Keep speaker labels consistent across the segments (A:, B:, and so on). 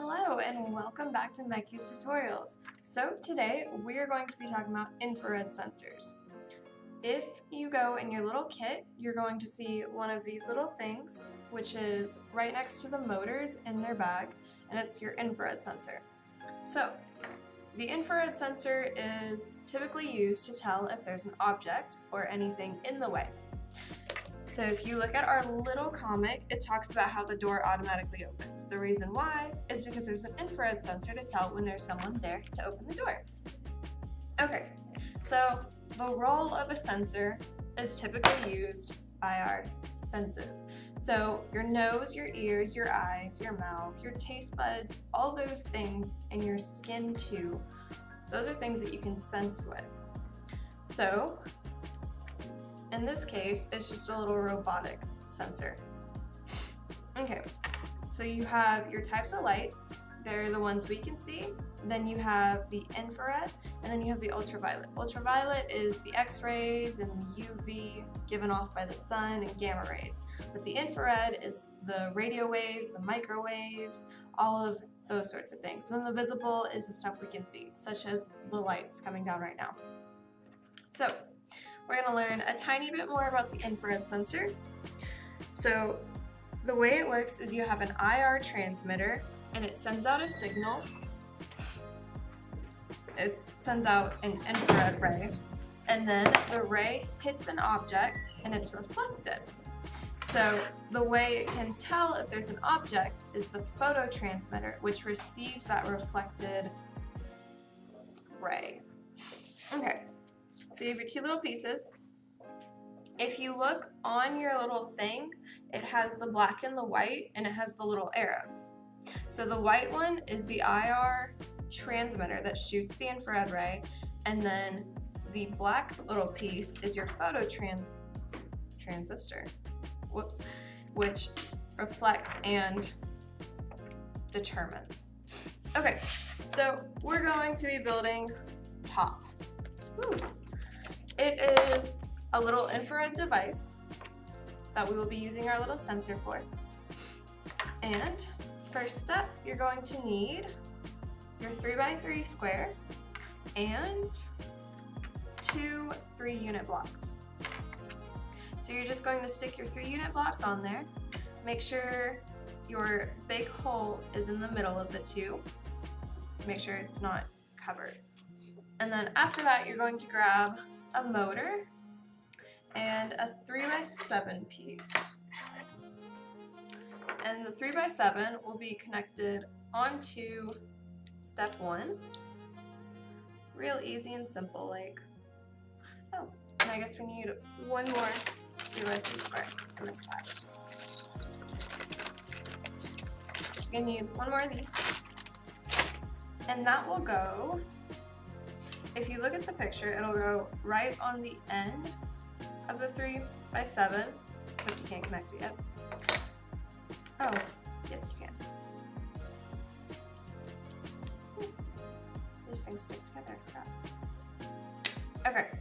A: Hello and welcome back to Mikey's Tutorials. So today we are going to be talking about infrared sensors. If you go in your little kit, you're going to see one of these little things, which is right next to the motors in their bag, and it's your infrared sensor. So the infrared sensor is typically used to tell if there's an object or anything in the way. So if you look at our little comic, it talks about how the door automatically opens. The reason why is because there's an infrared sensor to tell when there's someone there to open the door. Okay, so the role of a sensor is typically used by our senses. So your nose, your ears, your eyes, your mouth, your taste buds, all those things, and your skin too, those are things that you can sense with. So in this case, it's just a little robotic sensor. Okay, so you have your types of lights. They're the ones we can see. Then you have the infrared, and then you have the ultraviolet. Ultraviolet is the X-rays and the UV given off by the sun and gamma rays. But the infrared is the radio waves, the microwaves, all of those sorts of things. And then the visible is the stuff we can see, such as the lights coming down right now. So we're going to learn a tiny bit more about the infrared sensor. So the way it works is you have an IR transmitter and it sends out a signal. It sends out an infrared ray, and then the ray hits an object and it's reflected. So the way it can tell if there's an object is the phototransmitter, which receives that reflected ray. Okay. So you have your two little pieces. If you look on your little thing, it has the black and the white, and it has the little arrows. So the white one is the IR transmitter that shoots the infrared ray, and then the black little piece is your transistor, which reflects and determines. Okay, so we're going to be building top. Woo. It is a little infrared device that we will be using our little sensor for. And first step, you're going to need your 3x3 square and 2 3-unit blocks. So you're just going to stick your 3-unit blocks on there. Make sure your big hole is in the middle of the two. Make sure it's not covered. And then after that, you're going to grab a motor and a 3x7 piece. And the 3x7 will be connected onto step 1. Real easy and simple, like. Oh, and I guess we need one more 3x3 square on this side. Just gonna need one more of these. And that will go, if you look at the picture, it'll go right on the end of the 3x7, except you can't connect it yet. Oh, yes you can. These things stick together, crap. Okay,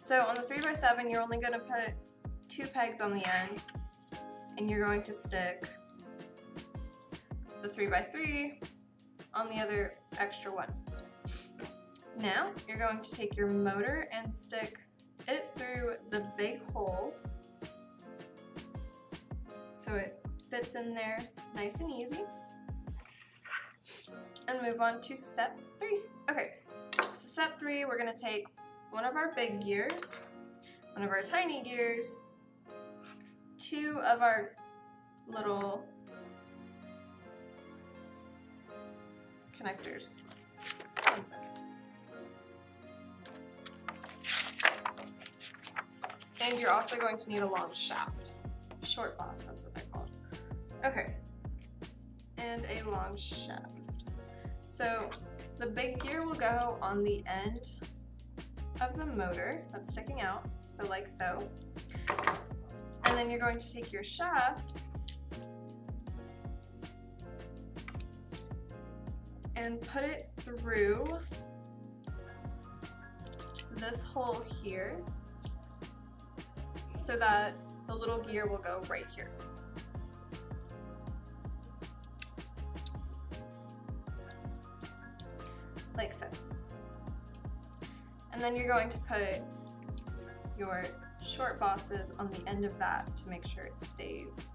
A: so on the 3x7, you're only going to put 2 pegs on the end, and you're going to stick the 3x3 on the other extra one. Now, you're going to take your motor and stick it through the big hole so it fits in there nice and easy, and move on to step 3. Okay, so step 3, we're going to take one of our big gears, one of our tiny gears, 2 of our little connectors. One second. And you're also going to need a long shaft. Short boss, that's what they're called. Okay. And a long shaft. So the big gear will go on the end of the motor that's sticking out, so like so. And then you're going to take your shaft and put it through this hole here, so that the little gear will go right here. like so. And then you're going to put your short bosses on the end of that to make sure it stays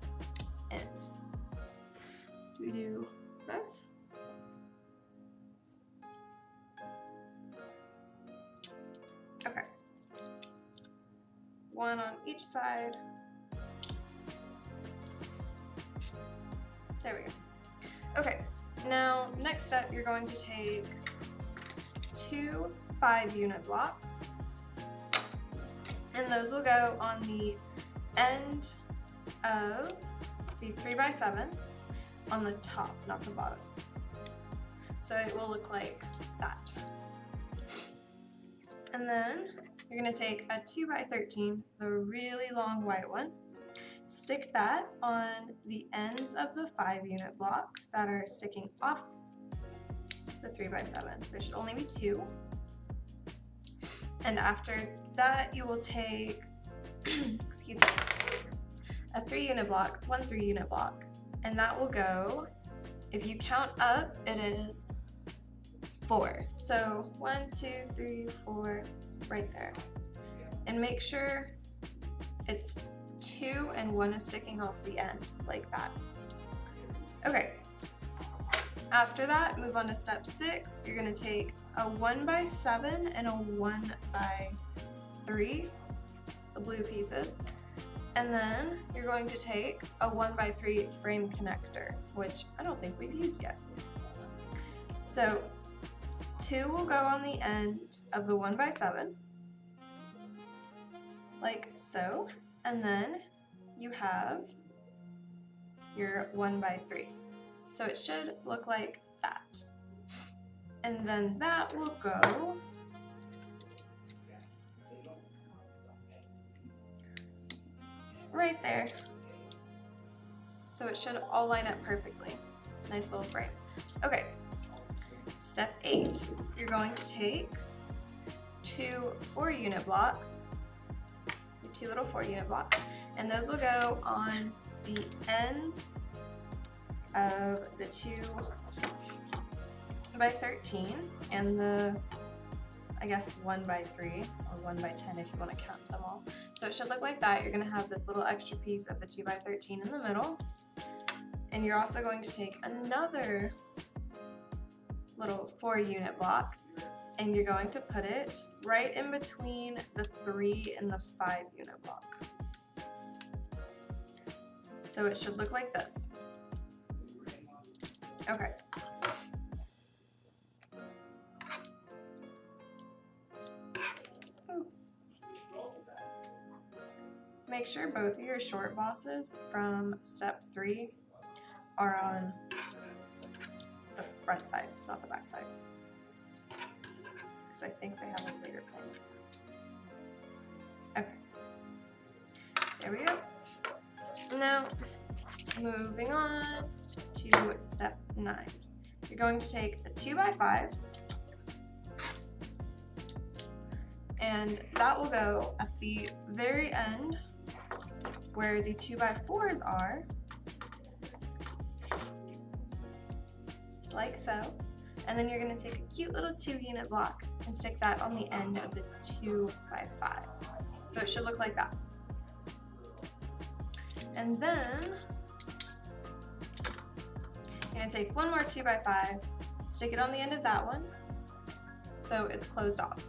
A: in. Do we do both? Okay. One on each side. There we go. Okay, now next step, you're going to take 2 5-unit blocks, and those will go on the end of the 3x7 on the top, not the bottom. So it will look like that. And then you're going to take a 2x13, the really long white one, stick that on the ends of the 5-unit block that are sticking off the 3x7. There should only be 2. And after that, you will take, excuse me, a 3-unit block, one 3-unit block, and that will go, if you count up, it is 4. So 1, 2, 3, 4, right there. And make sure it's 2 and 1 is sticking off the end, like that. Okay. After that, move on to step 6. You're going to take a 1x7 and a 1x3, the blue pieces, and then you're going to take a 1x3 frame connector, which I don't think we've used yet. So 2 will go on the end of the 1x7, like so, and then you have your 1x3. So it should look like that. And then that will go right there. So it should all line up perfectly. Nice little frame. Okay, step 8, you're going to take 2 4-unit blocks, 2 little 4-unit blocks, and those will go on the ends of the 2x13 and the, I guess, 1x3 or 1x10 if you want to count them all. So it should look like that. You're going to have this little extra piece of the 2x13 in the middle, and you're also going to take another little 4-unit block, and you're going to put it right in between the 3 and the 5-unit block. So it should look like this. Okay. Ooh. Make sure both of your short bosses from step 3 are on the front side, not the back side. Because I think they have a bigger plane for that. Okay. There we go. Now, moving on to step 9. You're going to take a 2x5, and that will go at the very end where the 2x4s are, like so. And then you're going to take a cute little 2-unit block and stick that on the end of the 2x5. So it should look like that. And then you're going to take one more 2x5, stick it on the end of that one, so it's closed off.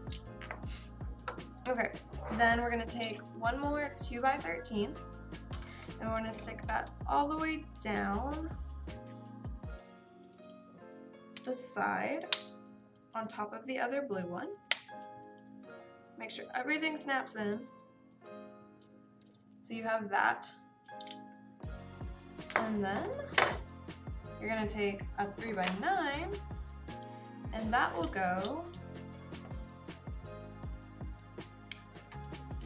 A: Okay, then we're going to take one more 2x13, and we're going to stick that all the way down the side on top of the other blue one. Make sure everything snaps in. So you have that. And then you're going to take a 3x9, and that will go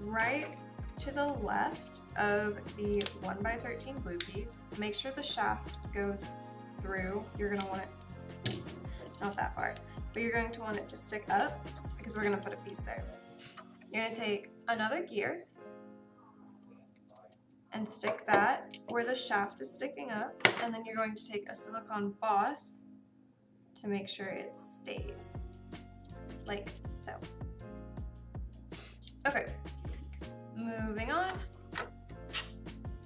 A: right to the left of the 1x13 blue piece. Make sure the shaft goes through. You're going to want it not that far, but you're going to want it to stick up because we're going to put a piece there. You're going to take another gear and stick that where the shaft is sticking up, and then you're going to take a silicone boss to make sure it stays. like so. Okay, moving on.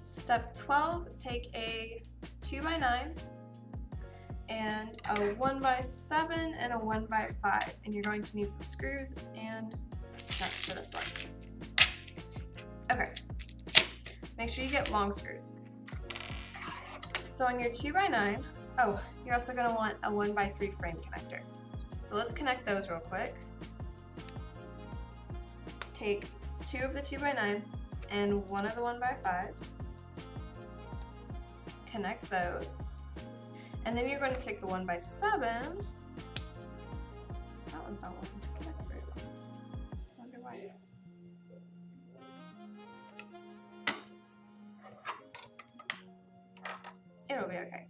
A: Step 12, take a 2x9 and a 1x7 and a 1x5, and you're going to need some screws and nuts for this one. Okay, make sure you get long screws. So on your 2x9, oh, you're also going to want a 1x3 frame connector. So let's connect those real quick. Take 2 of the 2x9 and 1 of the 1x5. Connect those. And then you're going to take the 1x7. That one's not wanting to connect very well. I wonder why. It'll be okay.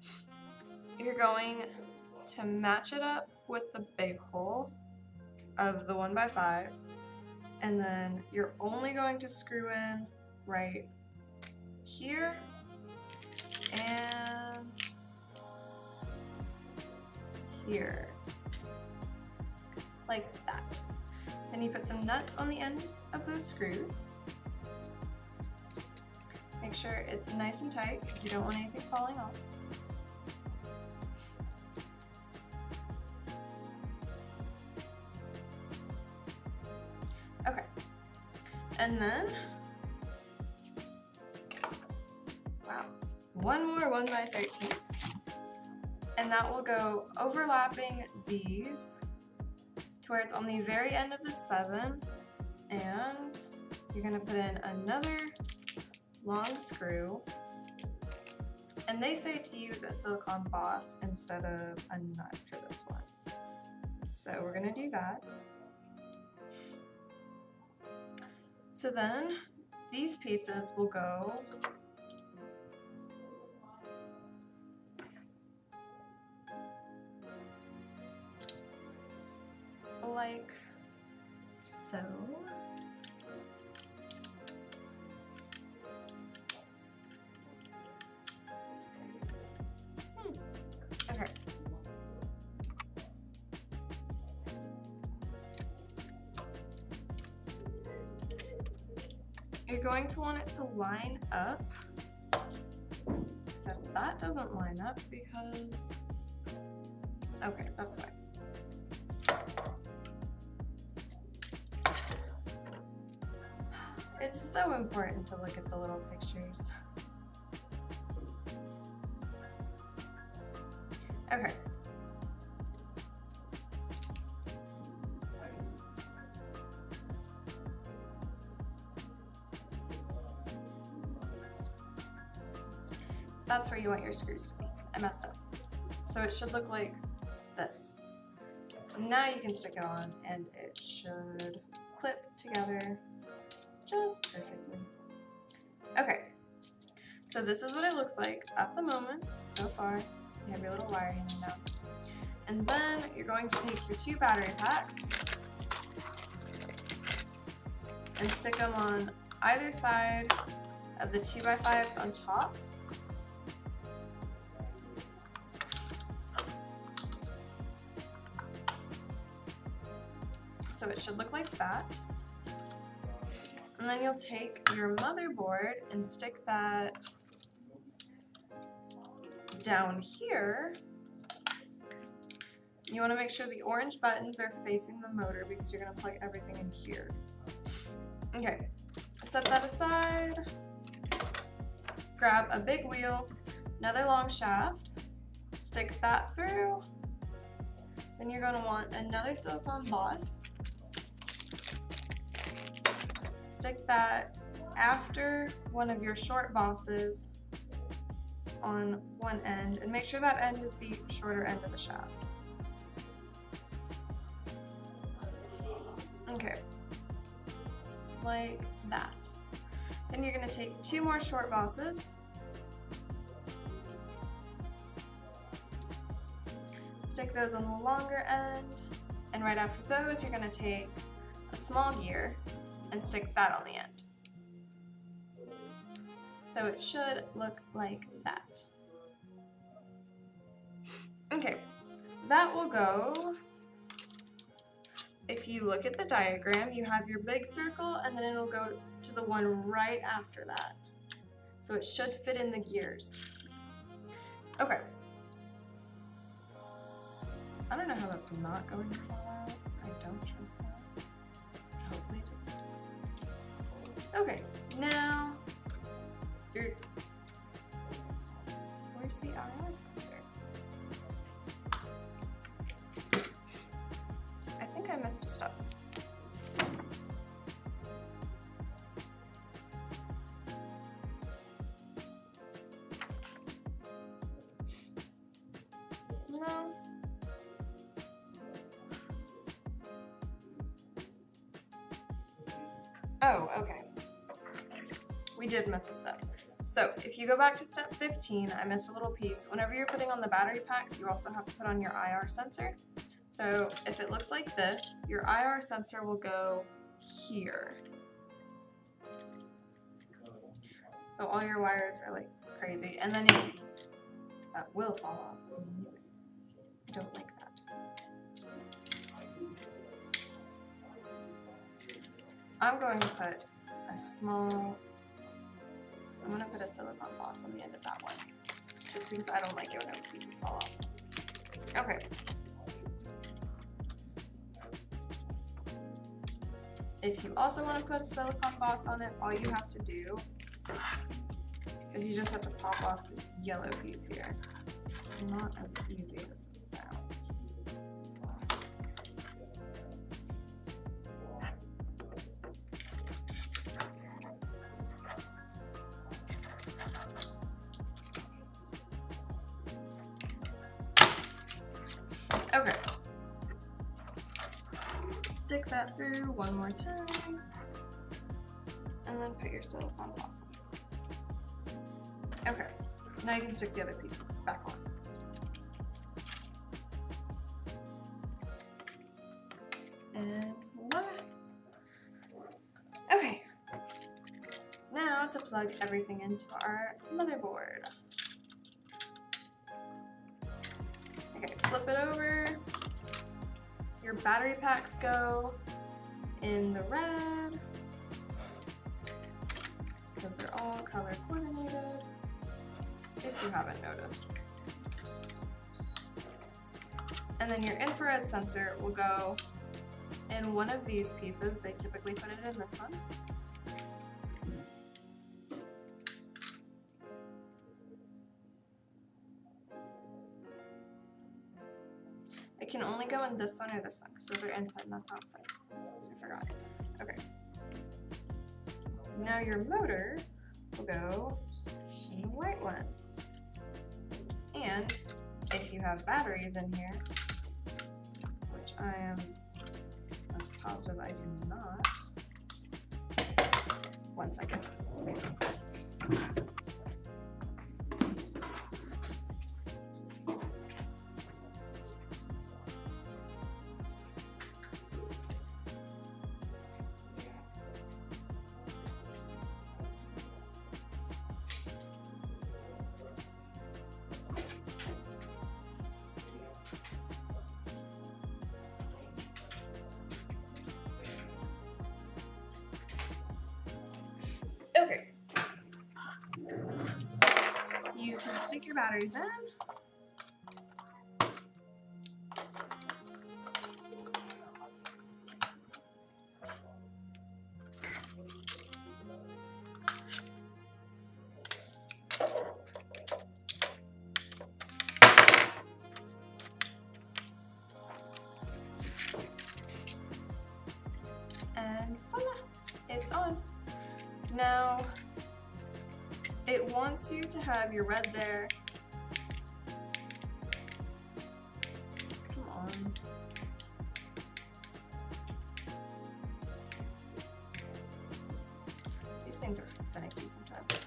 A: You're going to match it up with the big hole of the 1x5, and then you're only going to screw in right here and here, like that. Then you put some nuts on the ends of those screws. Make sure it's nice and tight because you don't want anything falling off. Okay, and then, wow, one more 1x13. And that will go overlapping these to where it's on the very end of the 7, and you're going to put in another long screw, and they say to use a silicone boss instead of a nut for this one. So we're going to do that. So then these pieces will go like so. Okay. You're going to want it to line up, except that doesn't line up because, okay, that's fine. It's so important to look at the little pictures. Okay. That's where you want your screws to be. I messed up. So it should look like this. Now you can stick it on and it should clip together just perfectly. Okay, so this is what it looks like at the moment so far. You have your little wiring in now. And then you're going to take your 2 battery packs and stick them on either side of the 2x5s on top. So it should look like that. And then you'll take your motherboard and stick that down here. You want to make sure the orange buttons are facing the motor because you're going to plug everything in here. Okay, set that aside. Grab a big wheel, another long shaft, stick that through. Then you're going to want another silicone boss. Stick that after one of your short bosses on one end, and make sure that end is the shorter end of the shaft. Okay, like that. Then you're going to take 2 more short bosses, stick those on the longer end, and right after those you're going to take a small gear and stick that on the end. So it should look like that. Okay, that will go if you look at the diagram, you have your big circle and then it'll go to the one right after that. So it should fit in the gears. Okay. I don't know how that's not going to fall out. I don't trust that. But hopefully it doesn't. Okay, now where's the IR sensor? I think I missed a step. No. Oh, okay. We did miss a step. So if you go back to step 15, I missed a little piece. Whenever you're putting on the battery packs, you also have to put on your IR sensor. So if it looks like this, your IR sensor will go here. So all your wires are like crazy. And then if you, that will fall off. I don't like that. I'm going to put a small, I'm going to put a silicone boss on the end of that one, just because I don't like it whenever pieces fall off. Okay. If you also want to put a silicone boss on it, all you have to do is you just have to pop off this yellow piece here. It's not as easy as it sounds. Okay. Stick that through one more time, and then put your silicone boss on. Okay, now you can stick the other pieces back on. And voila! Okay, now to plug everything into our motherboard. Okay, flip it over. Your battery packs go in the red because they're all color coordinated, if you haven't noticed. And then your infrared sensor will go in one of these pieces. They typically put it in this one. It can only go in this one or this one, because those are input and that's output. I forgot. Okay. Now your motor will go in the white one. And if you have batteries in here, which I am most positive I do not. 1 second. Okay. You can stick your batteries in. And voila, it's on. Now, it wants you to have your red there. Come on. These things are finicky sometimes.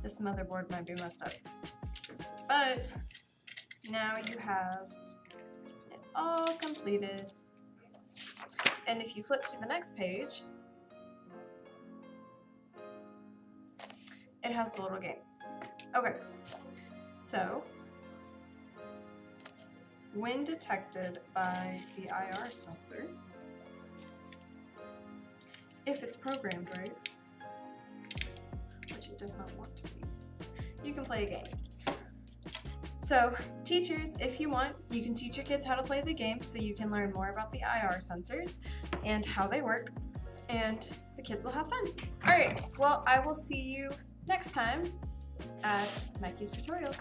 A: This motherboard might be messed up. But now you have it all completed. And if you flip to the next page, it has the little game. Okay, so when detected by the IR sensor, if it's programmed right, which it does not want to be, you can play a game. So teachers, if you want, you can teach your kids how to play the game so you can learn more about the IR sensors and how they work, and the kids will have fun. All right, well, I will see you next time at Mikey's Tutorials.